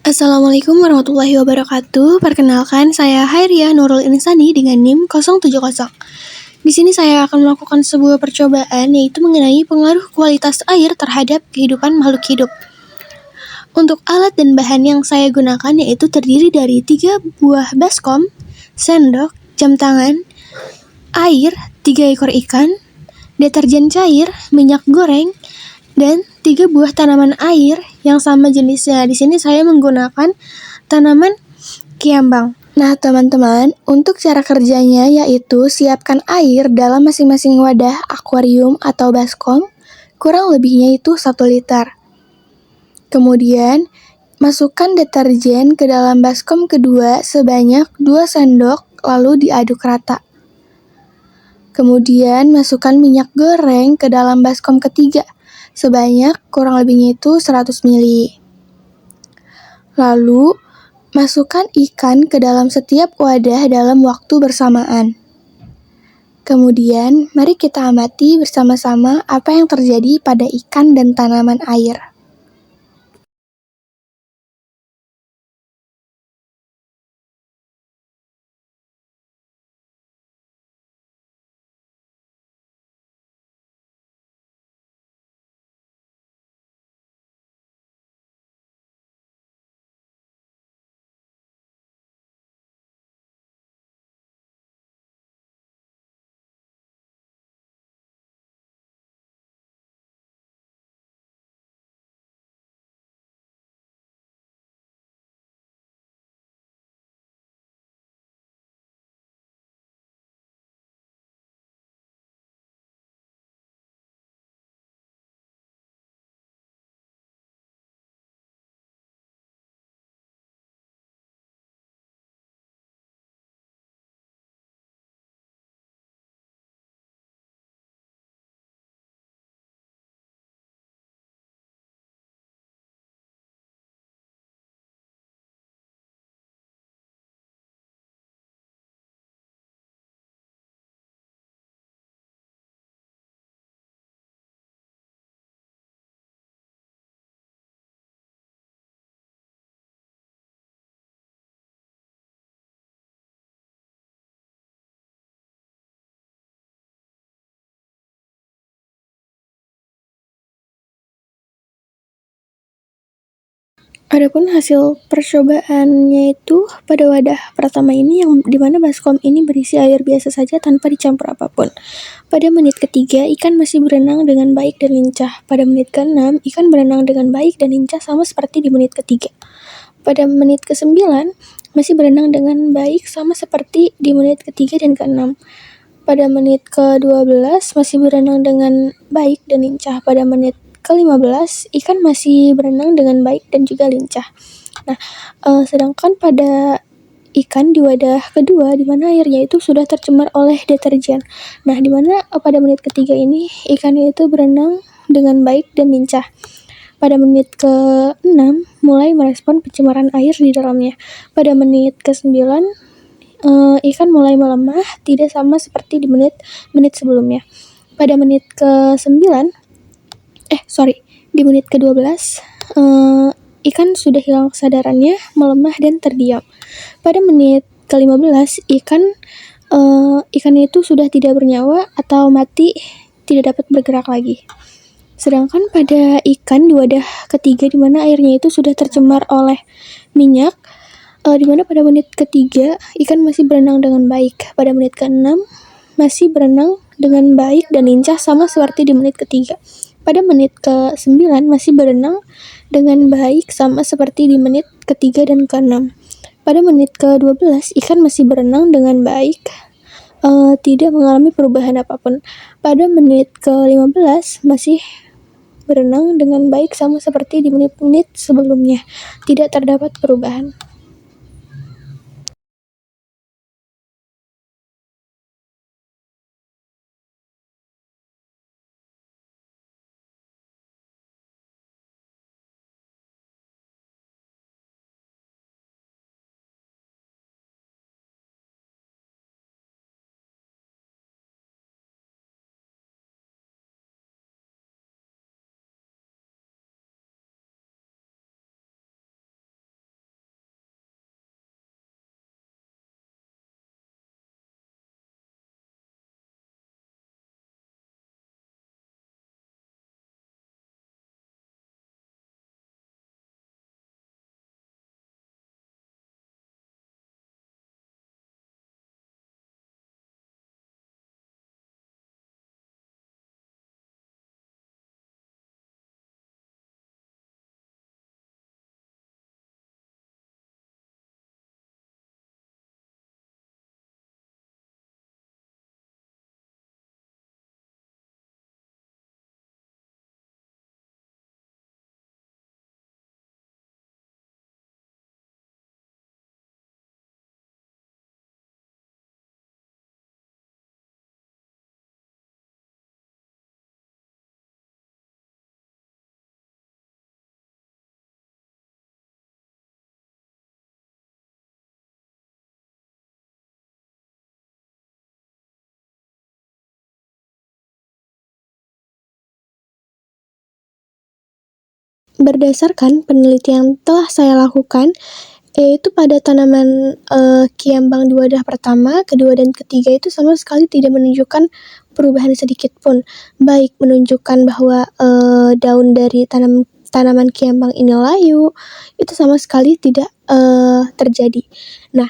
Assalamualaikum warahmatullahi wabarakatuh. Perkenalkan, saya Hairiah Nurul Insani dengan NIM 070. Di sini saya akan melakukan sebuah percobaan yaitu mengenai pengaruh kualitas air terhadap kehidupan makhluk hidup. Untuk alat dan bahan yang saya gunakan yaitu terdiri dari 3 buah baskom, sendok, jam tangan, air, 3 ekor ikan, deterjen cair, minyak goreng, dan 3 buah tanaman air yang sama jenisnya. Di sini saya menggunakan tanaman kiambang. Nah, teman-teman, untuk cara kerjanya yaitu siapkan air dalam masing-masing wadah akuarium atau baskom, kurang lebihnya itu 1 liter. Kemudian, masukkan deterjen ke dalam baskom kedua sebanyak 2 sendok, lalu diaduk rata. Kemudian, masukkan minyak goreng ke dalam baskom ketiga, sebanyak kurang lebihnya itu 100 ml. Lalu, masukkan ikan ke dalam setiap wadah dalam waktu bersamaan. Kemudian, mari kita amati bersama-sama apa yang terjadi pada ikan dan tanaman air. Adapun hasil percobaannya itu pada wadah pertama ini yang dimana baskom ini berisi air biasa saja tanpa dicampur apapun. Pada menit ketiga, ikan masih berenang dengan baik dan lincah. Pada menit ke-6, ikan berenang dengan baik dan lincah sama seperti di menit ketiga. Pada menit ke-9, masih berenang dengan baik sama seperti di menit ketiga dan ke-6. Pada menit ke-12, masih berenang dengan baik dan lincah. Pada menit ke-15, ikan masih berenang dengan baik dan juga lincah. Nah, sedangkan pada ikan di wadah kedua, di mana airnya itu sudah tercemar oleh deterjen. Nah, di mana pada menit ketiga ini, ikannya itu berenang dengan baik dan lincah. Pada menit ke-6, mulai merespon pencemaran air di dalamnya. Pada menit ke-9, ikan mulai melemah, tidak sama seperti di menit sebelumnya. Pada menit ke-9, di menit ke-12, ikan sudah hilang kesadarannya, melemah dan terdiam. Pada menit ke-15, ikan itu sudah tidak bernyawa atau mati, tidak dapat bergerak lagi. Sedangkan pada ikan di wadah ketiga di mana airnya itu sudah tercemar oleh minyak, di mana pada menit ketiga ikan masih berenang dengan baik. Pada menit ke-6 masih berenang dengan baik dan lincah sama seperti di menit ketiga. Pada menit ke-9 masih berenang dengan baik sama seperti di menit ketiga dan ke-6. Pada menit ke-12 ikan masih berenang dengan baik, tidak mengalami perubahan apapun. Pada menit ke-15 masih berenang dengan baik sama seperti di menit-menit sebelumnya. Tidak terdapat perubahan. berdasarkan penelitian yang telah saya lakukan, yaitu pada tanaman kiambang di wadah pertama, kedua, dan ketiga itu sama sekali tidak menunjukkan perubahan sedikit pun, baik menunjukkan bahwa daun dari tanaman kiambang ini layu, itu sama sekali tidak terjadi. Nah,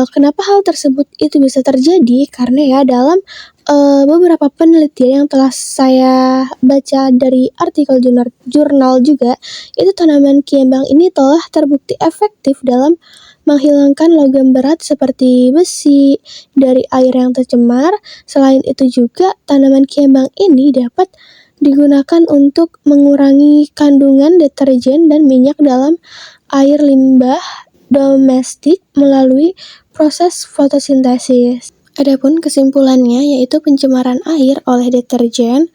kenapa hal tersebut itu bisa terjadi? Karena ya dalam beberapa penelitian yang telah saya baca dari artikel jurnal juga, itu tanaman kiambang ini telah terbukti efektif dalam menghilangkan logam berat seperti besi dari air yang tercemar. Selain itu juga, tanaman kiambang ini dapat digunakan untuk mengurangi kandungan deterjen dan minyak dalam air limbah domestik melalui proses fotosintesis. Adapun kesimpulannya, yaitu pencemaran air oleh deterjen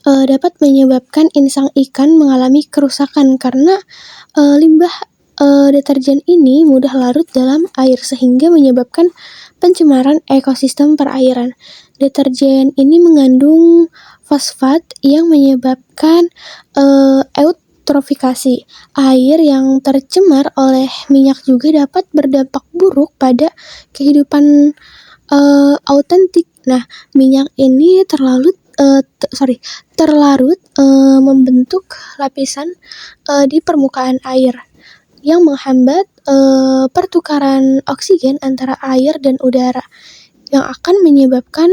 dapat menyebabkan insang ikan mengalami kerusakan karena limbah deterjen ini mudah larut dalam air sehingga menyebabkan pencemaran ekosistem perairan. Deterjen ini mengandung fosfat yang menyebabkan eutrofikasi. Air yang tercemar oleh minyak juga dapat berdampak buruk pada kehidupan autentik. Nah, minyak ini terlarut membentuk lapisan di permukaan air yang menghambat pertukaran oksigen antara air dan udara, yang akan menyebabkan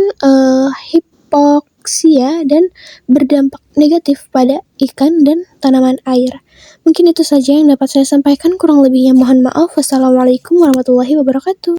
hipoksia dan berdampak negatif pada ikan dan tanaman air. Mungkin itu saja yang dapat saya sampaikan, kurang lebihnya mohon maaf. Wassalamualaikum warahmatullahi wabarakatuh.